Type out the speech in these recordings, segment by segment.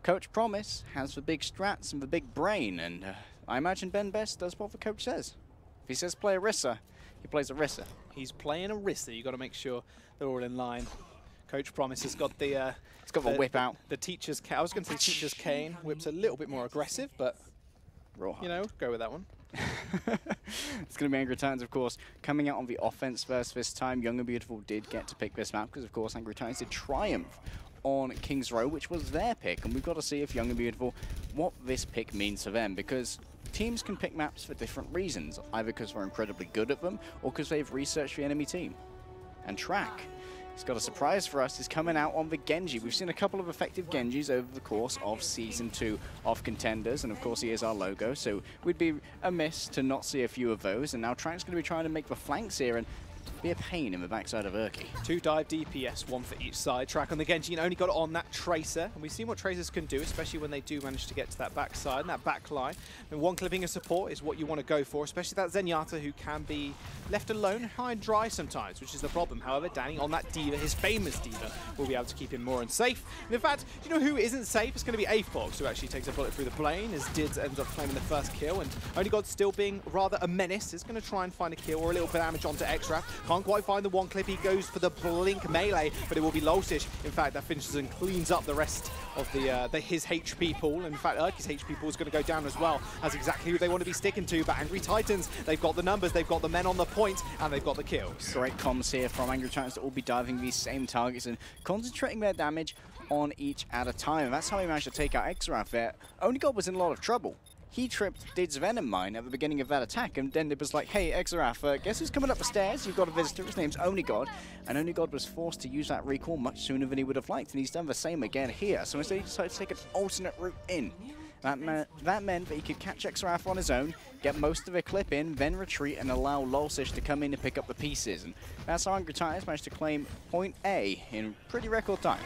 Coach Promise has the big strats and the big brain, and I imagine Ben Best does what the coach says. If he says play Orisa, he plays Orisa. He's playing Orisa. You've got to make sure they're all in line. Coach Promise has got the... He's got the whip out. The teacher's... I was going to say teacher's cane. Whip's a little bit more aggressive, but, you know, go with that one. It's going to be Angry Titans, of course, coming out on the offense first this time. Young and Beautiful did get to pick this map because, of course, Angry Titans did triumph on King's Row, which was their pick. And we've got to see if Young and Beautiful, what this pick means for them, because teams can pick maps for different reasons, either because they're incredibly good at them or because they've researched the enemy team. And Track, he's got a surprise for us. He's coming out on the Genji. We've seen a couple of effective Genjis over the course of Season 2 of Contenders, and of course he is our logo, so we'd be amiss to not see a few of those. And now Track's going to be trying to make the flanks here and be a pain in the backside of Urki. 2 dive DPS, 1 for each side. Track on the Genji and only got it on that Tracer. And we've seen what Tracers can do, especially when they do manage to get to that backside and that back line. And one clipping of support is what you want to go for, especially that Zenyatta, who can be left alone high and dry sometimes, which is the problem. However, Danny on that D.Va, his famous D.Va, will be able to keep him more and safe. And in fact, you know who isn't safe? It's going to be Afox, who actually takes a bullet through the plane, as Dids ends up claiming the first kill. And Only God still being rather a menace, is going to try and find a kill or a little bit of damage onto Xraf. Can't quite find the one clip. He goes for the blink melee, but it will be Lolsish. In fact, that finishes and cleans up the rest of his HP pool. In fact, Urki's HP pool is going to go down as well. That's exactly who they want to be sticking to. But Angry Titans, they've got the numbers, they've got the men on the point, and they've got the kills. Great comms here from Angry Titans to all be diving these same targets and concentrating their damage on each at a time. And that's how he managed to take out Xraf there. Only God was in a lot of trouble. He tripped Did's Venom Mine at the beginning of that attack, and then it was like, hey, Xraf, guess who's coming up the stairs? You've got a visitor, his name's Only God. And Only God was forced to use that recall much sooner than he would have liked, and he's done the same again here. So instead he decided to take an alternate route in. That meant that he could catch Xraf on his own, get most of the clip in, then retreat and allow Lolsish to come in and pick up the pieces. And that's how Angry Titans managed to claim point A in pretty record time.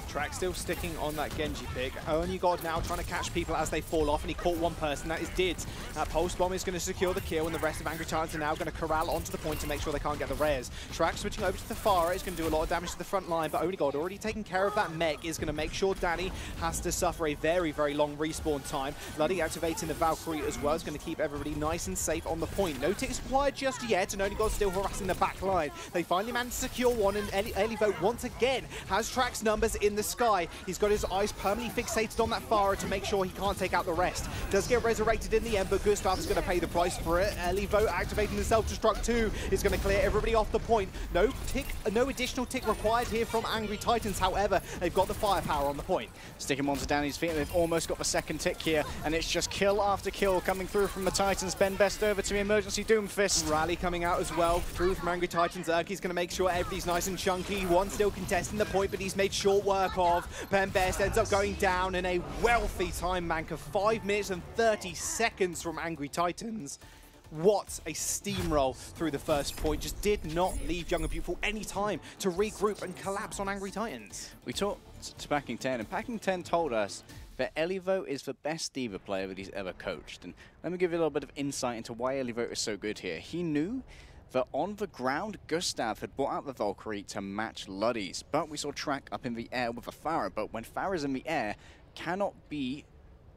Track still sticking on that Genji pick. Only God now trying to catch people as they fall off, and he caught one person. That is Dids. That pulse bomb is going to secure the kill, and the rest of Angry Titans are now going to corral onto the point to make sure they can't get the rares. Track switching over to the Pharah is going to do a lot of damage to the front line, but Only God already taking care of that mech is going to make sure Danny has to suffer a very, very long respawn time. Luddy activating the Valkyrie as well is going to keep everybody nice and safe on the point. No ticks required just yet, and Only God still harassing the back line. They finally managed to secure one, and Elivo once again has Track's numbers in the sky. He's got his eyes permanently fixated on that Pharah to make sure he can't take out the rest. Does get resurrected in the end, but Gustav is going to pay the price for it. Elivo activating the self-destruct too is going to clear everybody off the point. No additional tick required here from Angry Titans. However, they've got the firepower on the point. Stick him onto Danny's feet, and they've almost got the second tick here, and it's just kill after kill coming through from the Titans. Ben Best over to the emergency Doomfist. Rally coming out as well through from Angry Titans. Urki's going to make sure everybody's nice and chunky. One still contesting the point, but he's made short work of. Ben Best ends up going down in a wealthy time bank of 5 minutes and 30 seconds from Angry Titans. What a steamroll through the first point. Just did not leave Young and Beautiful any time to regroup and collapse on Angry Titans. We talked to Packing 10, and Packing 10 told us that Elivo is the best D.Va player that he's ever coached. And let me give you a little bit of insight into why Elivo is so good here. He knew that on the ground, Gustav had brought out the Valkyrie to match Luddy's, but we saw Track up in the air with a Pharah, but when Pharah's in the air, cannot be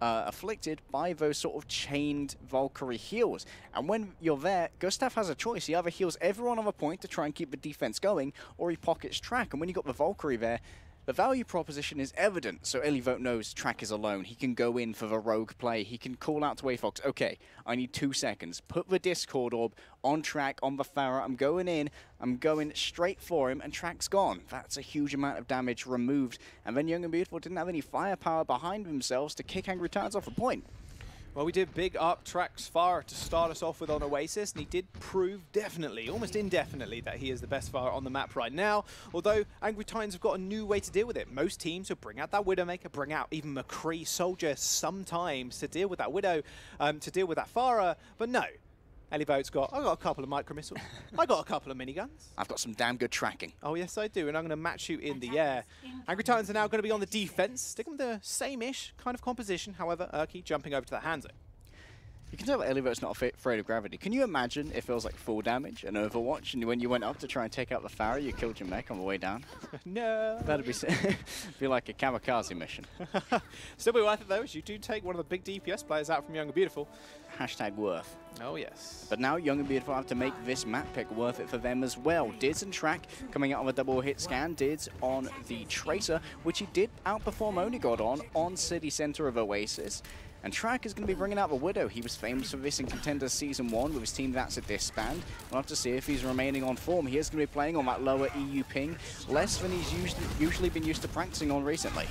afflicted by those sort of chained Valkyrie heals. And when you're there, Gustav has a choice. He either heals everyone on the point to try and keep the defense going, or he pockets Track. And when you got the Valkyrie there, the value proposition is evident, so Elivo knows Track is alone. He can go in for the rogue play. He can call out to Afox, okay, I need 2 seconds. Put the Discord orb on Track, on the Pharah. I'm going in. I'm going straight for him, and Track's gone. That's a huge amount of damage removed. And then Young and Beautiful didn't have any firepower behind themselves to kick Angry Titans off a point. Well, we did big up Track's Pharah to start us off with on Oasis, and he did prove definitely, almost indefinitely, that he is the best Pharah on the map right now. Although Angry Titans have got a new way to deal with it. Most teams will bring out that Widowmaker, bring out even McCree Soldier sometimes to deal with that Widow, to deal with that Pharah, but no. Elivo's got, I've got a couple of micro missiles. I got a couple of miniguns. I've got some damn good tracking. Oh yes I do, and I'm going to match you in the air. Angry Titans are now going to be on the defense, sticking with the same-ish kind of composition. However, Urki jumping over to the Hanzo. You can tell Elivo's not afraid of gravity. Can you imagine if it was like full damage in Overwatch, and when you went up to try and take out the Pharah, you killed your mech on the way down? No. That'd be like a kamikaze mission. Still be worth it though, as you do take one of the big DPS players out from Young and Beautiful. Hashtag worth. Oh yes. But now Young and Beautiful have to make this map pick worth it for them as well. Dids and Track coming out of a double hit scan. Dids on the Tracer, which he did outperform Onigod on City Center of Oasis. And Track is going to be bringing out the Widow. He was famous for this in Contenders Season 1 with his team that's a disband. We'll have to see if he's remaining on form. He is going to be playing on that lower EU ping, less than he's usually been used to practicing on recently.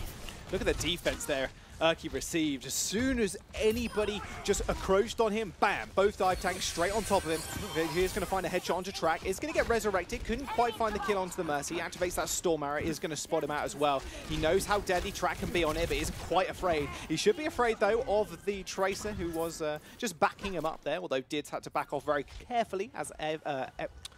Look at the defense there. Urki received. As soon as anybody just approached on him, bam, both dive tanks straight on top of him. He's going to find a headshot onto Track. Is going to get resurrected. Couldn't quite find the kill onto the Mercy. He activates that Storm Arrow. Is going to spot him out as well. He knows how deadly Track can be on it, but he's quite afraid. He should be afraid, though, of the Tracer, who was just backing him up there, although Dids had to back off very carefully as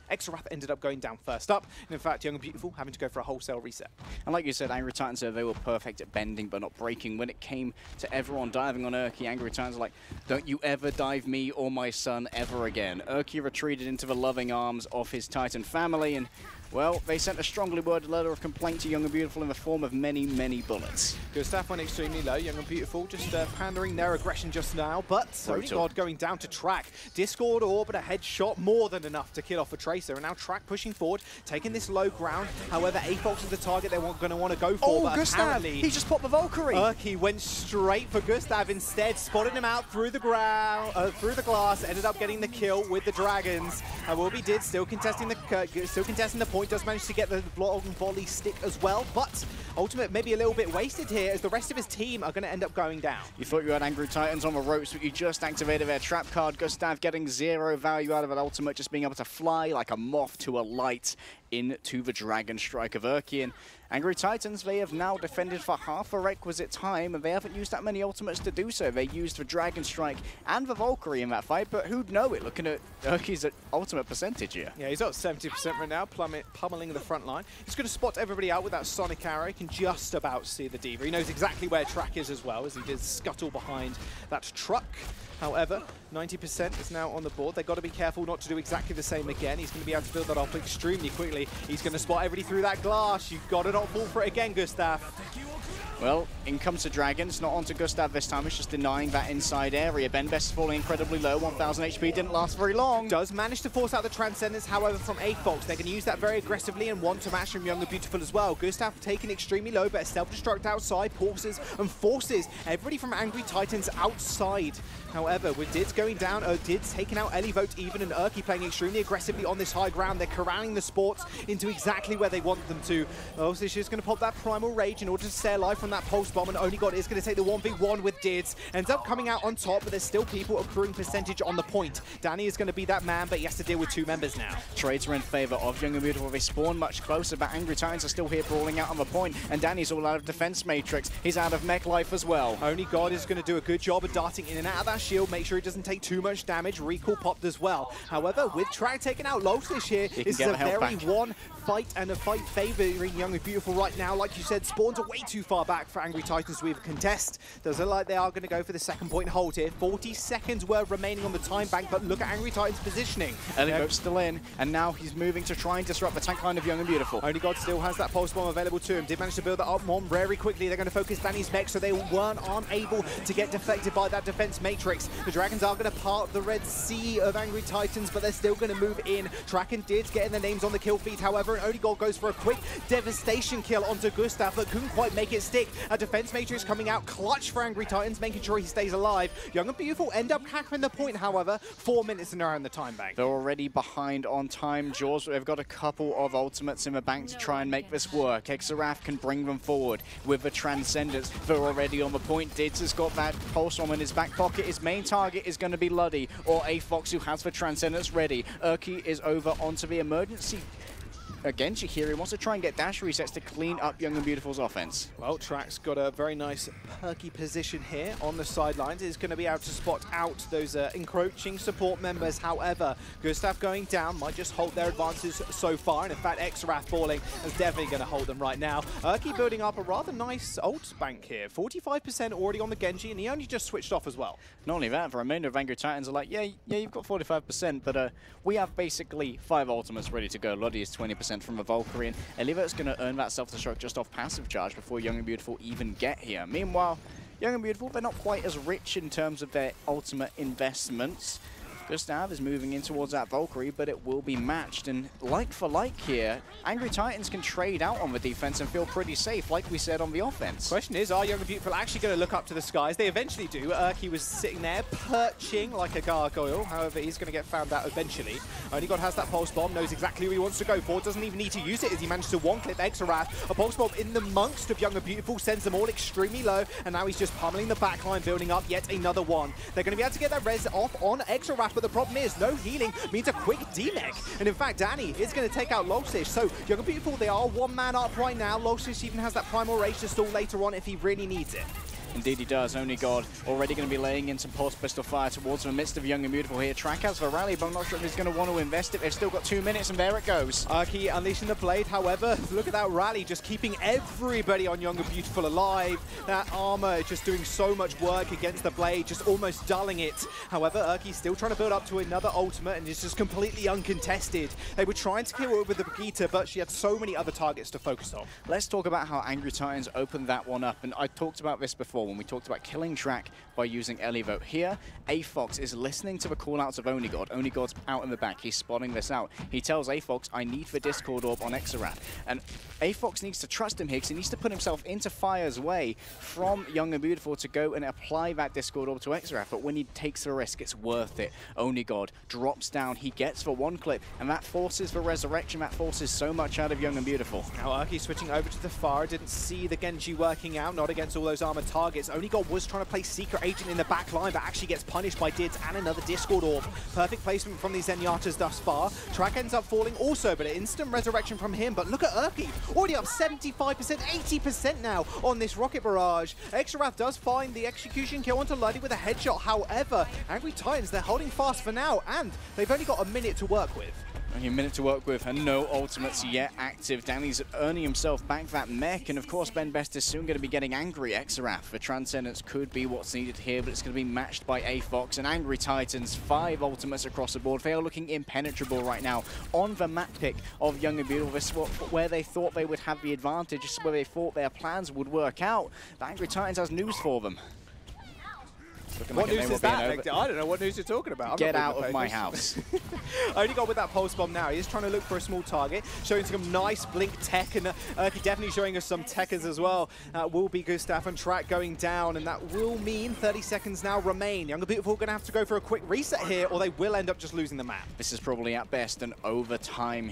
Exarath ended up going down first up, and in fact, Young and Beautiful having to go for a wholesale reset. And like you said, Angry Titans, they were perfect at bending but not breaking. When it came to everyone diving on Urki, Angry Titans are like, don't you ever dive me or my son ever again. Urki retreated into the loving arms of his Titan family, and well, they sent a strongly worded letter of complaint to Young and Beautiful in the form of many, many bullets. Gustav went extremely low. Young and Beautiful just pandering their aggression just now, but Onigod going down to Track. Discord Orb, but a headshot more than enough to kill off a Tracer, and now Track pushing forward, taking this low ground. However, Avox is the target they're going to want to go for. Oh, but Gustav! He just popped the Valkyrie! Urki went straight for Gustav instead, spotted him out through the ground, through the glass, ended up getting the kill with the Dragons. Will be Did still contesting the point. Does manage to get the block and volley stick as well, but Ultimate maybe a little bit wasted here as the rest of his team are going to end up going down. You thought you had Angry Titans on the ropes, but you just activated their trap card. Gustav getting 0 value out of an ultimate, just being able to fly like a moth to a light into the Dragon Strike of Urki. And Angry Titans, they have now defended for half a requisite time, and they haven't used that many ultimates to do so. They used the Dragon Strike and the Valkyrie in that fight, but who'd know it, looking at Urki's ultimate percentage here. Yeah, he's up 70% right now, pummeling the front line. He's going to spot everybody out with that Sonic Arrow. He can just about see the Diva. He knows exactly where Track is as well, as he did scuttle behind that truck. However, 90% is now on the board. They've got to be careful not to do exactly the same again. He's going to be able to build that up extremely quickly. He's going to spot everybody through that glass. You've got to not fall for it again, Gustav. Well, in comes the Dragons, not onto Gustav this time, it's just denying that inside area. Ben Best falling incredibly low, 1000 HP, didn't last very long. Does manage to force out the Transcendence, however, from Avox. They're going to use that very aggressively and want to match from Young and Beautiful as well. Gustav taken extremely low, but a self-destruct outside, pauses and forces everybody from Angry Titans outside. However, with Dids going down, Dids taking out Elivote even, and Urki playing extremely aggressively on this high ground. They're corralling the sports into exactly where they want them to. Also, she's just going to pop that Primal Rage in order to stay alive from that Pulse Bomb, and Onigod is going to take the 1v1 with Dids. Ends up coming out on top, but there's still people accruing percentage on the point. Danny is going to be that man, but he has to deal with 2 members now. Trades are in favor of Young and Beautiful. They spawn much closer, but Angry Titans are still here brawling out on the point, and Danny's all out of defense matrix. He's out of mech life as well. Onigod is going to do a good job of darting in and out of that shield, make sure he doesn't take too much damage. Recall popped as well. However, with Track taking out Loslish here, this is a very one fight and a fight favoring Young and Beautiful right now. Like you said, spawns are way too far back for Angry Titans to even contest. Does look like they are going to go for the second point hold here. 40 seconds were remaining on the time bank, but look at Angry Titans' positioning. Elivote's still in, and now he's moving to try and disrupt the tank line of Young and Beautiful. Onigod still has that pulse bomb available to him. Did manage to build that up more very quickly. They're going to focus Danny's mech, so they aren't able to get deflected by that defense matrix. The Dragons are going to part the Red Sea of Angry Titans, but they're still going to move in. Track and Dids getting their names on the kill feed, however, and Onigod goes for a quick devastation kill onto Gustav, but couldn't quite make it stick. A defense matrix coming out clutch for Angry Titans, making sure he stays alive. Young and Beautiful end up capping the point, however, 4 minutes and around the time bank. They're already behind on time, Jaws, but they've got a couple of ultimates in the bank to try and make this work. Exarath can bring them forward with the Transcendence. They're already on the point. Dids has got that Pulse Bomb in his back pocket. His main target is going to be Luddy or Avox, who has the Transcendence ready. Urki is over onto the emergency Genji here. He wants to try and get dash resets to clean up Young and Beautiful's offense. Well, Track's got a very nice perky position here on the sidelines. He's going to be able to spot out those encroaching support members. However, Gustav going down might just hold their advances so far. And in fact, Xerath falling is definitely going to hold them right now. Urki building up a rather nice ult bank here. 45% already on the Genji, and he only just switched off as well. Not only that, the remainder of Angry Titans are like, yeah, you've got 45%, but we have basically 5 ultimates ready to go. Lodi is 20% from a Valkyrie, and Elivo's going to earn that self-destruct just off passive charge before Young and Beautiful even get here. Meanwhile, Young and Beautiful, they're not quite as rich in terms of their ultimate investments. Gustav is moving in towards that Valkyrie, but it will be matched. And like for like here, Angry Titans can trade out on the defense and feel pretty safe, like we said on the offense. Question is, are Young and Beautiful actually going to look up to the skies? They eventually do. Urki was sitting there perching like a gargoyle. However, he's going to get found out eventually. Only God has that pulse bomb, knows exactly who he wants to go for. Doesn't even need to use it as he managed to one-clip Xerath. A pulse bomb in the amongst of Young and Beautiful sends them all extremely low. And now he's just pummeling the backline, building up yet another one. They're going to be able to get that res off on Xerath, but the problem is no healing means a quick D-mech. And in fact, Danny is going to take out Lolsish. So Young and Beautiful, they are one man up right now. Lolsish even has that primal rage to stall later on if he really needs it. Indeed he does. Only God already going to be laying in some pulse pistol fire towards the midst of Young and Beautiful here. Track has the rally, but I'm not sure if he's going to want to invest it. They've still got 2 minutes, and there it goes. Urki unleashing the blade. However, look at that rally, just keeping everybody on Young and Beautiful alive. That armor just doing so much work against the blade, just almost dulling it. However, Urki's still trying to build up to another ultimate, and it's just completely uncontested. They were trying to kill her with the Brigitte, but she had so many other targets to focus on. Let's talk about how Angry Titans opened that one up, and I talked about this before when we talked about killing Track by using Elivo. Here, A-Fox is listening to the call-outs of Onigod. Onigod's out in the back. He's spotting this out. He tells A-Fox, I need the Discord Orb on Xerath. And A-Fox needs to trust him here because he needs to put himself into Fire's way from Young and Beautiful to go and apply that Discord Orb to Xerath. But when he takes the risk, it's worth it. Onigod drops down. He gets the one clip, and that forces the resurrection. That forces so much out of Young and Beautiful. Now Urki switching over to the Fire. Didn't see the Genji working out, not against all those armored targets. Onigod was trying to play Secret Agent in the back line, but actually gets punished by Dids and another Discord Orb. Perfect placement from these Zenyatas thus far. Track ends up falling also, but an instant resurrection from him. But look at Urki, already up 75%, 80% now on this Rocket Barrage. Xerath does find the execution kill onto Luddy with a headshot. However, Angry Titans, they're holding fast for now, and they've only got a minute to work with. Only a minute to work with, and no ultimates yet active. Danny's earning himself back that mech, and of course Ben Best is soon going to be getting angry. Xerath, the Transcendence could be what's needed here, but it's going to be matched by A-Fox and Angry Titans. 5 ultimates across the board. They are looking impenetrable right now on the map pick of Young and Beautiful. This is where they thought they would have the advantage, this is where they thought their plans would work out. But Angry Titans has news for them. What news is that, Legday? I don't know what news you're talking about. Get out of my house. Only got with that pulse bomb now. He's trying to look for a small target, showing some nice blink tech, and Urki definitely showing us some techers as well. Will be Gustav and Track going down, and that will mean 30 seconds now remain. Young and Beautiful are going to have to go for a quick reset here, or they will end up just losing the map. This is probably at best an overtime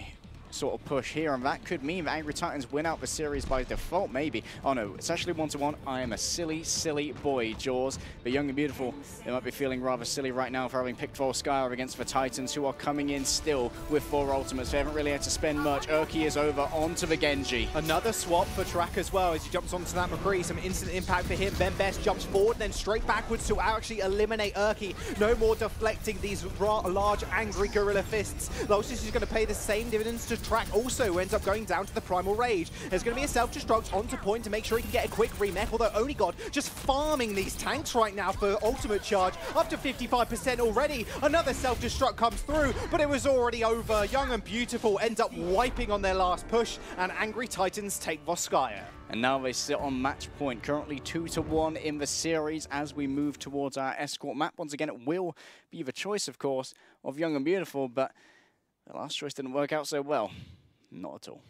sort of push here, and that could mean that Angry Titans win out the series by default, maybe. Oh no, it's actually 1-1. I am a silly, silly boy, Jaws. But Young and Beautiful, they might be feeling rather silly right now for having picked Volskaya against the Titans, who are coming in still with 4 ultimates. They haven't really had to spend much. Urki is over onto the Genji. Another swap for Track as well as he jumps onto that McCree. Some instant impact for him. Ben Best jumps forward, then straight backwards to actually eliminate Urki. No more deflecting these large, angry gorilla fists. Lolsish is going to pay the same dividends to Track, also ends up going down to the primal rage. There's going to be a self-destruct onto point to make sure he can get a quick remech, although Onigod just farming these tanks right now for ultimate charge, up to 55% already. Another self-destruct comes through, but it was already over. Young and Beautiful end up wiping on their last push, and Angry Titans take Volskaya. And now they sit on match point, currently 2-1 in the series as we move towards our escort map. Once again, it will be the choice, of course, of Young and Beautiful, but the last choice didn't work out so well. Not at all.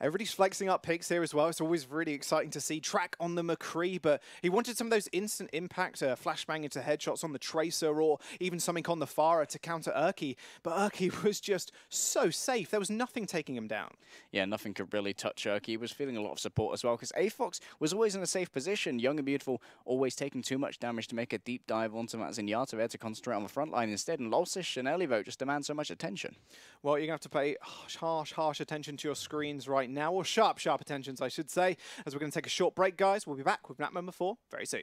Everybody's flexing up picks here as well. It's always really exciting to see. Track on the McCree, but he wanted some of those instant impact, flashbang into headshots on the Tracer, or even something on the Farah to counter Urki. But Urki was just so safe. There was nothing taking him down. Yeah, nothing could really touch Urki. He was feeling a lot of support as well, because AFox was always in a safe position. Young and Beautiful always taking too much damage to make a deep dive onto Matt Zenyatta there to concentrate on the front line instead. And Lolsish and Elivo just demand so much attention. Well, you're going to have to pay harsh attention to your screens right now, or sharp attentions, I should say, as we're going to take a short break, guys. We'll be back with map number 4 very soon.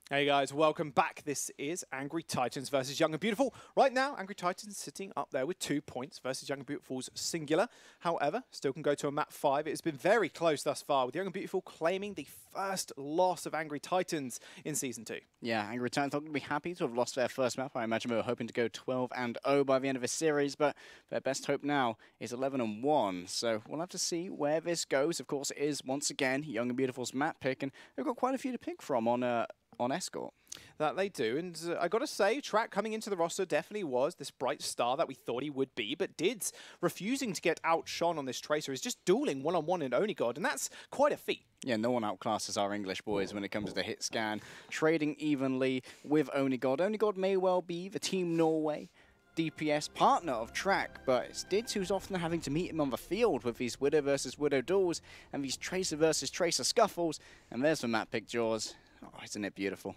Hey guys, welcome back. This is Angry Titans versus Young and Beautiful. Right now, Angry Titans sitting up there with 2 points versus Young and Beautiful's singular. However, still can go to a map 5. It has been very close thus far, with Young and Beautiful claiming the first loss of Angry Titans in Season 2. Yeah, Angry Titans are going to be happy to have lost their first map. I imagine they were hoping to go 12-0 by the end of the series, but their best hope now is 11-1. So we'll have to see where this goes. Of course, it is, once again, Young and Beautiful's map pick, and they've got quite a few to pick from on Escort. That they do, and I gotta say, Track coming into the roster definitely was this bright star that we thought he would be, but Dids refusing to get outshone on this Tracer is just dueling one-on-one in Onigod, and that's quite a feat. Yeah, no one outclasses our English boys when it comes to the hit scan, trading evenly with Onigod. Onigod may well be the Team Norway DPS partner of Track, but it's Dids who's often having to meet him on the field with these Widow versus Widow duels and these Tracer versus Tracer scuffles, and there's the map pick, Jaws. Oh, isn't it beautiful?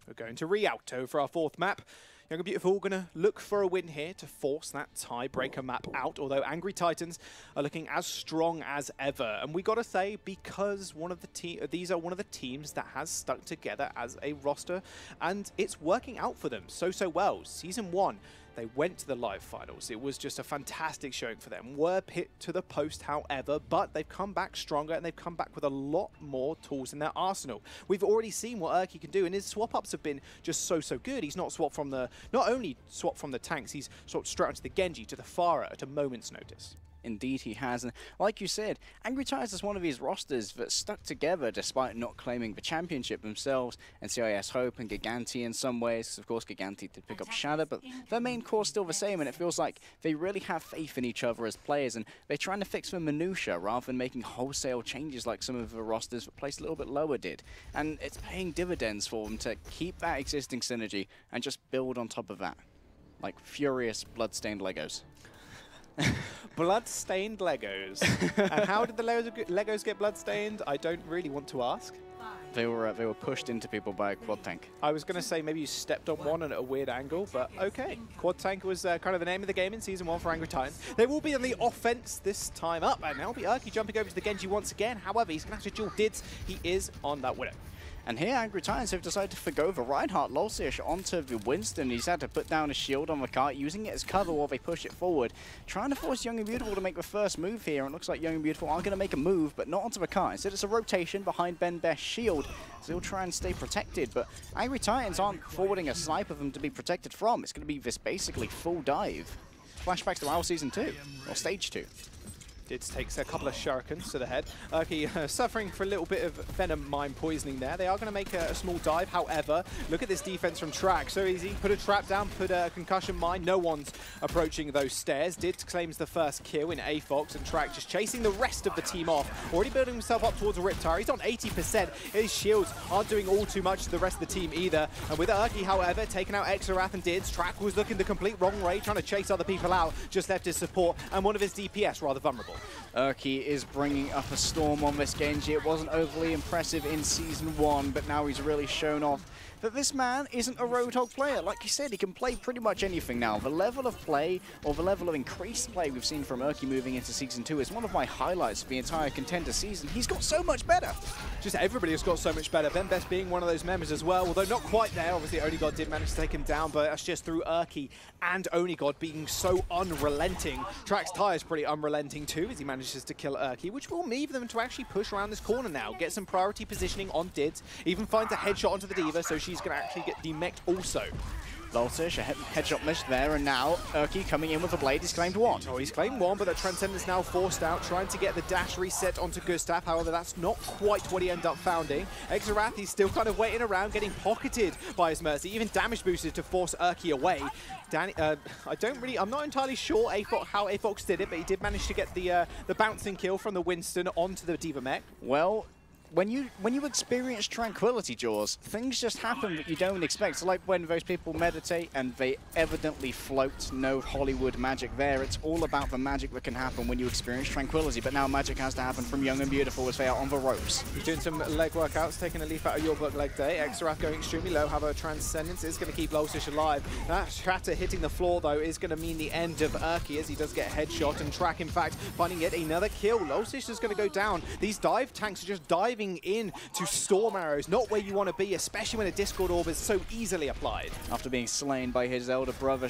We're going to Rialto for our 4th map. Young and Beautiful going to look for a win here to force that tiebreaker map out, although Angry Titans are looking as strong as ever. And we got to say, because these are one of the teams that has stuck together as a roster, and it's working out for them so well. Season 1, they went to the live finals. It was just a fantastic showing for them. Were hit to the post, however, but they've come back stronger, and they've come back with a lot more tools in their arsenal. We've already seen what Urki can do, and his swap-ups have been just so good. He's not only swapped from the tanks, he's swapped straight onto the Genji, to the Farah at a moment's notice. Indeed he has, and like you said, Angry Titans is one of these rosters that stuck together despite not claiming the championship themselves, and CIS Hope and Giganti in some ways, because of course Giganti did pick up Shadow, but their main core is still the same, and it feels like they really have faith in each other as players, and they're trying to fix the minutiae rather than making wholesale changes like some of the rosters that placed a little bit lower did, and it's paying dividends for them to keep that existing synergy and just build on top of that, like furious blood-stained Legos. Blood-stained Legos. And how did the Legos get blood-stained? I don't really want to ask. They were pushed into people by a quad tank. I was going to say maybe you stepped on one at a weird angle, but okay. Quad tank was kind of the name of the game in Season 1 for Angry Titans. They will be on the offense this time up, and now will be Erky jumping over to the Genji once again. However, he's going to have to dual Dids. He is on that Widow. And here, Angry Titans have decided to forgo the Reinhardt Lolsish onto the Winston. He's had to put down a shield on the cart, using it as cover while they push it forward. Trying to force Young and Beautiful to make the first move here. And it looks like Young and Beautiful are going to make a move, but not onto the cart. Instead, it's a rotation behind Ben Best's shield. So he'll try and stay protected. But Angry Titans aren't forwarding a sniper for them to be protected from. It's going to be this basically full dive. Flashbacks to our Season 2, or Stage 2. Dids takes a couple of shurikens to the head. Erky suffering for a little bit of venom mine poisoning there. They are going to make a small dive. However, look at this defense from Track. So easy. Put a trap down, put a concussion mine. No one's approaching those stairs. Dids claims the first kill in AFOX, and Track just chasing the rest of the team off. Already building himself up towards a Riptire. He's on 80%. His shields aren't doing all too much to the rest of the team either. And with Erky, however, taking out Exarath and Dids, Track was looking the complete wrong way, trying to chase other people out. Just left his support, and one of his DPS rather vulnerable. Erky is bringing up a storm on this Genji. It wasn't overly impressive in Season 1, but now he's really shown off that this man isn't a Roadhog player. Like you said, he can play pretty much anything now. The level of play, or the level of increased play we've seen from Erky moving into Season 2 is one of my highlights for the entire Contender season. He's got so much better. Just everybody has got so much better. Ben Best being one of those members as well, although not quite there. Obviously, OnlyGod did manage to take him down, but that's just through Erky and OnlyGod being so unrelenting. Track's tire is pretty unrelenting too, as he manages to kill Erky, which will leave them to actually push around this corner now, get some priority positioning on Dids, even finds a headshot onto the Diva, so she's going to actually get demeched also. Lolsish, a headshot missed there, and now Erky coming in with a blade. He's claimed one. Oh, he's claimed one, but the Transcendence now forced out, trying to get the dash reset onto Gustav. However, that's not quite what he ended up founding. Exarath, he's still kind of waiting around, getting pocketed by his Mercy, even damage boosted to force Erky away. I'm not entirely sure how AFOX did it, but he did manage to get the bouncing kill from the Winston onto the Diva mech. Well, when you experience tranquility, Jaws, things just happen that you don't expect. So like when those people meditate and they evidently float, no Hollywood magic there. It's all about the magic that can happen when you experience tranquility. But now magic has to happen from Young and Beautiful as they are on the ropes. He's doing some leg workouts, taking a leaf out of your book, Legday. Exarath going extremely low, however, Transcendence is going to keep Lolsish alive. That shatter hitting the floor, though, is going to mean the end of Erky as he does get a headshot, and Track, in fact, finding yet another kill. Lolsish is going to go down. These dive tanks are just diving in to storm arrows, not where you want to be, especially when a Discord Orb is so easily applied. After being slain by his elder brother,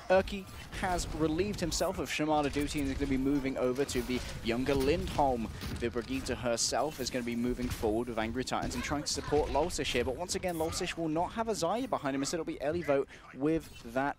Erky has relieved himself of Shamada duty and is going to be moving over to the younger Lindholm. The Brigitte herself is going to be moving forward with Angry Titans and trying to support Lolsish here, but once again, Lolsish will not have a Zarya behind him. Instead, it'll be Elivote with that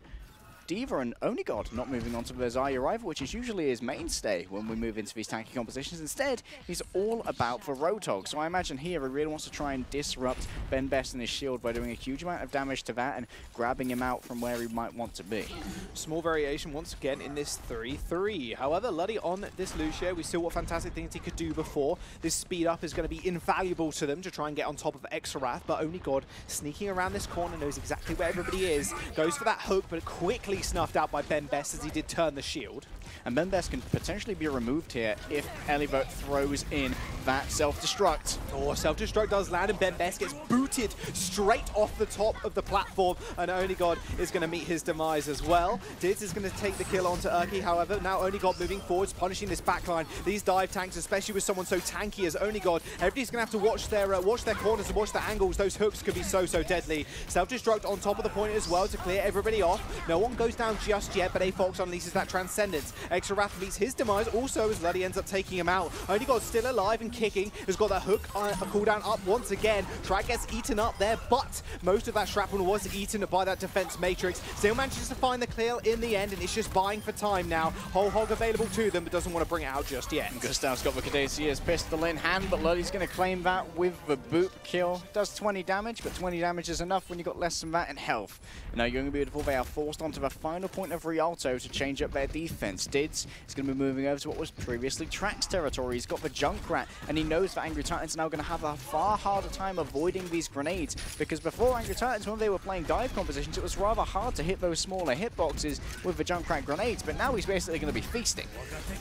Diva, and OnlyGod not moving on to the Zarya rival, which is usually his mainstay when we move into these tanky compositions. Instead, he's all about the Roadhog. So I imagine here he really wants to try and disrupt Ben Best and his shield by doing a huge amount of damage to that and grabbing him out from where he might want to be. Small variation once again in this 3-3. However, Luddy on this Lucio, we saw what fantastic things he could do before. This speed up is going to be invaluable to them to try and get on top of Exarath, but OnlyGod sneaking around this corner, knows exactly where everybody is, goes for that hook, but quickly snuffed out by Ben Best as he did turn the shield. And Ben Best can potentially be removed here if Elivote throws in that self-destruct. Oh, self-destruct does land, and Ben Best gets booted straight off the top of the platform, and OnlyGod is going to meet his demise as well. Dids is going to take the kill onto Erky, however, now OnlyGod moving forwards, punishing this backline. These dive tanks, especially with someone so tanky as OnlyGod, everybody's going to have to watch their corners and watch their angles. Those hooks could be so deadly. Self-destruct on top of the point as well to clear everybody off. No one goes down just yet, but AFOX unleashes that Transcendence. Exarath meets his demise also as Luddy ends up taking him out. OnlyGod still alive and kicking, has got that hook cooldown up once again. Track gets eaten up there, but most of that shrapnel was eaten by that defense matrix. Still manages to find the clear in the end, and it's just buying for time now. Whole hog available to them, but doesn't want to bring it out just yet. Gustav's got the Cadaccia's pistol in hand, but Luddy's going to claim that with the boop kill. Does 20 damage, but 20 damage is enough when you've got less than that in health. And now Young and Beautiful, they are forced onto the final point of Rialto to change up their defense. Dids is going to be moving over to what was previously Track's territory. He's got the Junkrat and he knows that Angry Titans are now going to have a far harder time avoiding these grenades, because before Angry Titans, when they were playing dive compositions, it was rather hard to hit those smaller hitboxes with the Junkrat grenades, but now he's basically going to be feasting.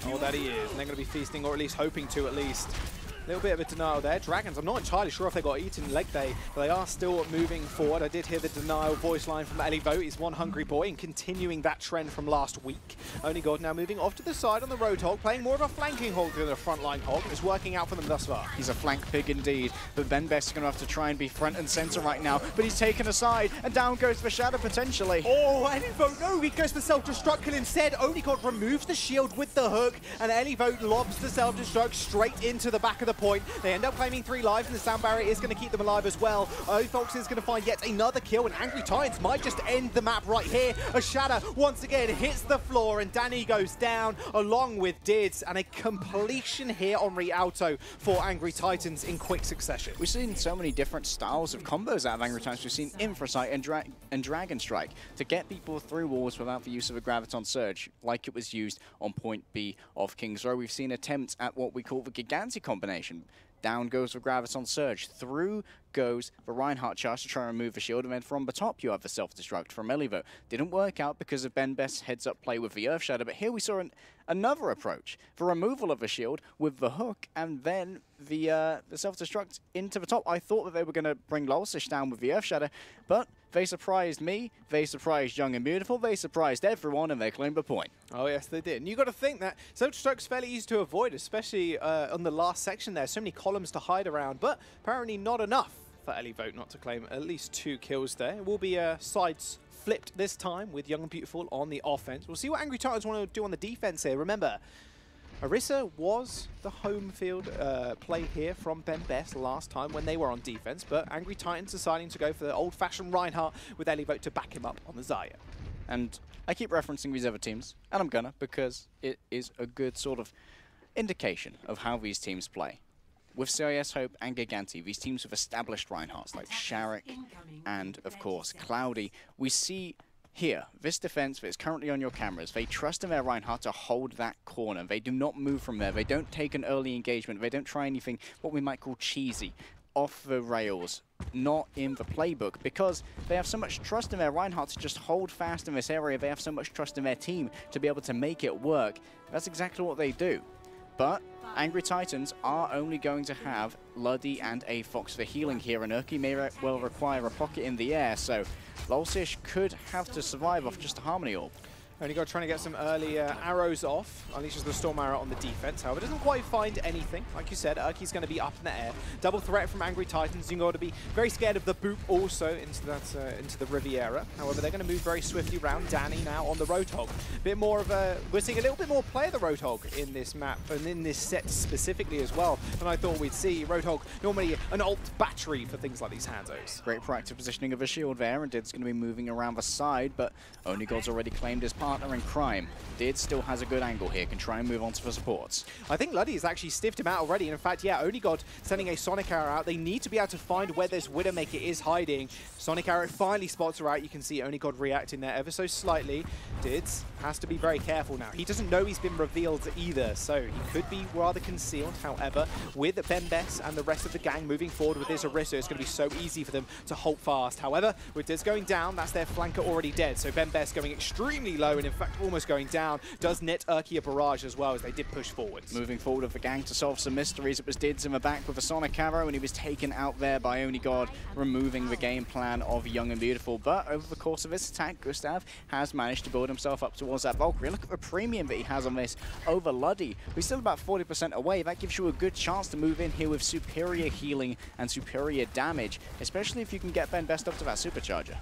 Oh, that he is, and they're going to be feasting, or at least hoping to at least. A little bit of a denial there. Dragons, I'm not entirely sure if they got eaten Legday, but they are still moving forward. I did hear the denial voice line from Elivo. He's one hungry boy and continuing that trend from last week. Only God now moving off to the side on the Roadhog, playing more of a flanking hog than a frontline hog. It's working out for them thus far. He's a flank pig indeed, but BenBest is going to have to try and be front and center right now, but he's taken aside, and down goes the Shadow potentially. Oh, Elivo, no, he goes for self-destruct kill instead. Only God removes the shield with the hook, and Elivo lobs the self-destruct straight into the back of the point. They end up claiming 3 lives, and the sound barrier is going to keep them alive as well. Fox is going to find yet another kill, and Angry Titans might just end the map right here. A Shadow once again hits the floor, and Danny goes down along with Dids, and a completion here on Rialto for Angry Titans in quick succession. We've seen so many different styles of combos out of Angry Titans. We've seen Infrasight and Dragon Strike to get people through walls without the use of a Graviton Surge, like it was used on point B of King's Row. We've seen attempts at what we call the Giganti combination. Down goes the Graviton Surge. Through goes the Reinhardt charge to try and remove the shield, and then from the top you have the self-destruct from Elivo. Didn't work out because of BenBest's heads-up play with the Earth Shadow, but here we saw another approach. The removal of the shield with the hook, and then the self-destruct into the top. I thought that they were going to bring Lulsish down with the Earth Shadow, but they surprised me, they surprised Young and Beautiful, they surprised everyone, and they claimed the point. Oh yes, they did. And you got to think that self-destruct's fairly easy to avoid, especially on the last section there. So many columns to hide around, but apparently not enough for Elivo not to claim at least 2 kills there. It will be sides flipped this time with Young and Beautiful on the offense. We'll see what Angry Titans want to do on the defense here. Remember, Orisa was the home field play here from BenBest last time when they were on defense, but Angry Titans deciding to go for the old-fashioned Reinhardt with Elivo to back him up on the Zarya. And I keep referencing these other teams, and I'm gonna, because it is a good sort of indication of how these teams play. With CIS Hope and Giganti, these teams with established Reinhardts like Sharek and, of course, Cloudy, we see here, this defense that is currently on your cameras, they trust in their Reinhardt to hold that corner. They do not move from there. They don't take an early engagement. They don't try anything, what we might call cheesy, off the rails, not in the playbook, because they have so much trust in their Reinhardt to just hold fast in this area. They have so much trust in their team to be able to make it work. That's exactly what they do. But Angry Titans are only going to have Luddy and a Fox for healing here, and Urki may well require a pocket in the air, so Lulsish could have to survive off just a Harmony Orb. Only got trying to get some early arrows off. Unleashes the Storm Arrow on the defense. However, doesn't quite find anything. Like you said, Urki's going to be up in the air. Double threat from Angry Titans. You've got to be very scared of the boop also into that into the Riviera. However, they're going to move very swiftly around. Danny now on the Roadhog. Bit more of a... We're seeing a little bit more play of the Roadhog in this map and in this set specifically as well than I thought we'd see. Roadhog normally an alt battery for things like these Hanzos. Great proactive positioning of a shield there, and Did's going to be moving around the side, but Only God's already claimed his partner in crime. Did still has a good angle here, can try and move on to the supports. I think Luddy has actually stiffed him out already. And in fact, yeah, Only God sending a Sonic Arrow out. They need to be able to find where this Widowmaker is hiding. Sonic Arrow finally spots her out. You can see Only God reacting there ever so slightly. Dids has to be very careful now. He doesn't know he's been revealed either, so he could be rather concealed. However, with BenBest and the rest of the gang moving forward with this Orisa, it's going to be so easy for them to hold fast. However, with Dids going down, that's their flanker already dead. So BenBest going extremely low and in fact almost going down. Does net Urki a barrage as well as they did push forwards. Moving forward with the gang to solve some mysteries. It was Dids in the back with a Sonic Arrow, and he was taken out there by Only God, removing the game plan of Young and Beautiful. But over the course of this attack, Gustav has managed to build himself up towards that Valkyrie. Look at the premium that he has on this over Luddy. We're still about 40% away. That gives you a good chance to move in here with superior healing and superior damage, especially if you can get BenBest up to that supercharger.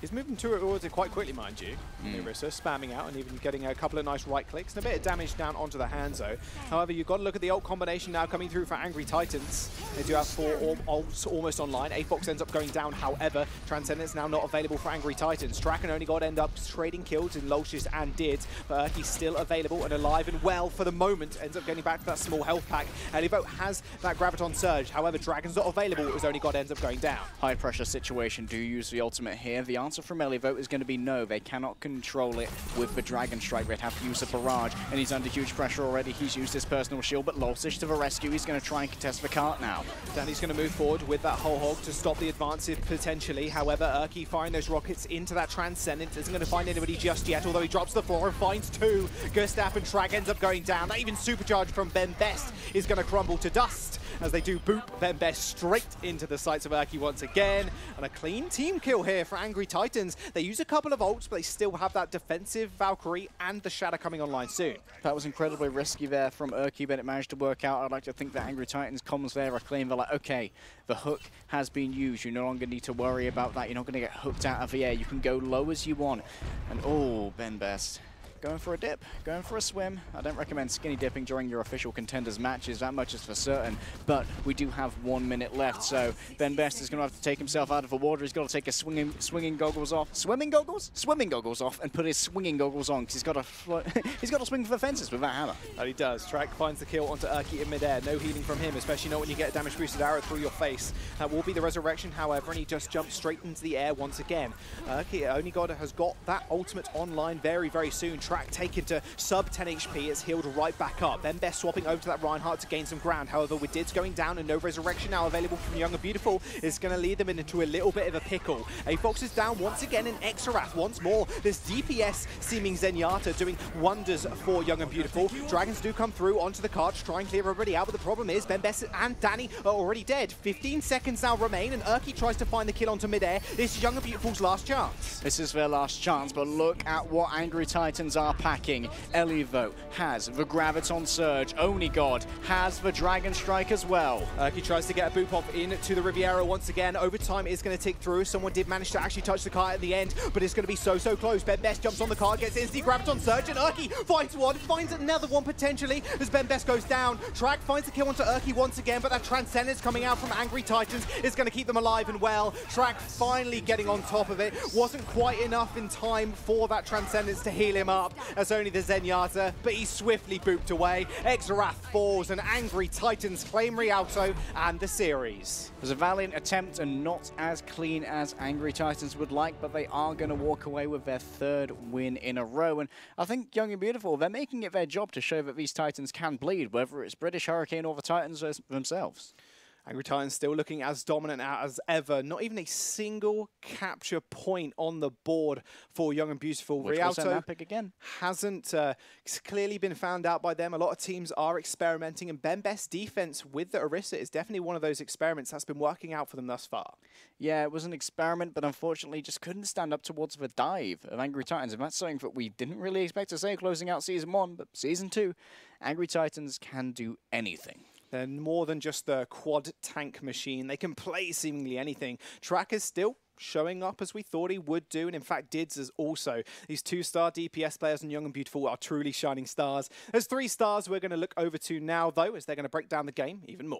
He's moving towards it quite quickly, mind you. Orisa spamming out and even getting a couple of nice right clicks and a bit of damage down onto the Hanzo. However, you've got to look at the ult combination now coming through for Angry Titans. They do have 4 ults almost online. A-Fox ends up going down, however. Transcendence now not available for Angry Titans. Strack and Only God end up trading kills in Lulsish and Dids, but Urki's still available and alive and well for the moment. Ends up getting back to that small health pack. Elivo has that Graviton Surge. However, Dragon's not available as Only God ends up going down. High pressure situation. Do use the ultimate here. The answer from Elivote is going to be no. They cannot control it with the Dragon Strike. They'd have to use a barrage, and he's under huge pressure already. He's used his personal shield, but Lolsish to the rescue. He's going to try and contest the cart now. Danny's going to move forward with that whole hog to stop the advances potentially. However, Erky firing those rockets into that Transcendent isn't going to find anybody just yet, although he drops the floor and finds two. Gustav and Trag ends up going down. That even supercharge from Ben Best is going to crumble to dust as they do boop Ben Best straight into the sights of Erky once again. And a clean team kill here for Angry Titans. They use a couple of ults, but they still have that defensive Valkyrie and the Shadow coming online soon. That was incredibly risky there from Erky, but it managed to work out. I'd like to think that Angry Titans comms there are clean. They're like, okay, the hook has been used. You no longer need to worry about that. You're not going to get hooked out of the air. You can go low as you want. And oh, Ben Best. Going for a dip, going for a swim. I don't recommend skinny dipping during your official Contenders matches, that much is for certain, but we do have 1 minute left, so Ben Best is going to have to take himself out of the water. He's got to take his swinging goggles off. Swimming goggles? Swimming goggles off and put his swinging goggles on, because he's got to swing for the fences with that hammer. And he does. Track finds the kill onto Erky in midair. No healing from him, especially not when you get a damage boosted arrow through your face. That will be the resurrection, however, and he just jumps straight into the air once again. Erky, only God has got that ultimate online very, very soon. Track taken to sub 10 HP. It's healed right back up. Ben Best swapping over to that Reinhardt to gain some ground. However, with Dids going down and no resurrection now available from Young and Beautiful, it's going to lead them into a little bit of a pickle. A-Fox is down once again in Exarath. Once more, this DPS seeming Zenyatta doing wonders for Young and Beautiful. Dragons do come through onto the cart to try and clear everybody out, but the problem is Ben Best and Danny are already dead. 15 seconds now remain, and Erky tries to find the kill onto midair. This is Young and Beautiful's last chance. This is their last chance, but look at what Angry Titans are packing. Elivote has the Graviton Surge. Oni God has the Dragon Strike as well. Erky tries to get a boop off into the Riviera once again. Overtime is going to tick through. Someone did manage to actually touch the cart at the end, but it's going to be so close. Ben Best jumps on the cart, gets instant Graviton Surge, and Erky finds one, finds another one potentially as Ben Best goes down. Track finds the kill onto Erky once again, but that Transcendence coming out from Angry Titans is going to keep them alive and well. Track finally getting on top of it. Wasn't quite enough in time for that Transcendence to heal him up, as only the Zenyatta, but he's swiftly booped away. Exarath falls and Angry Titans claim Rialto and the series. It was a valiant attempt and not as clean as Angry Titans would like, but they are going to walk away with their third win in a row. And I think Young and Beautiful, they're making it their job to show that these Titans can bleed, whether it's British Hurricane or the Titans themselves. Angry Titans still looking as dominant as ever. Not even a single capture point on the board for Young and Beautiful. Rialto again hasn't clearly been found out by them. A lot of teams are experimenting, and Ben Best's defense with the Orisa is definitely one of those experiments that's been working out for them thus far. Yeah, it was an experiment, but unfortunately just couldn't stand up towards the dive of Angry Titans. And that's something that we didn't really expect to say closing out Season 1, but Season 2, Angry Titans can do anything. They're more than just the quad tank machine. They can play seemingly anything. Track is still showing up as we thought he would do, and in fact Dids is also. These 2-star DPS players in Young and Beautiful are truly shining stars. There's 3 stars we're going to look over to now, though, as they're going to break down the game even more.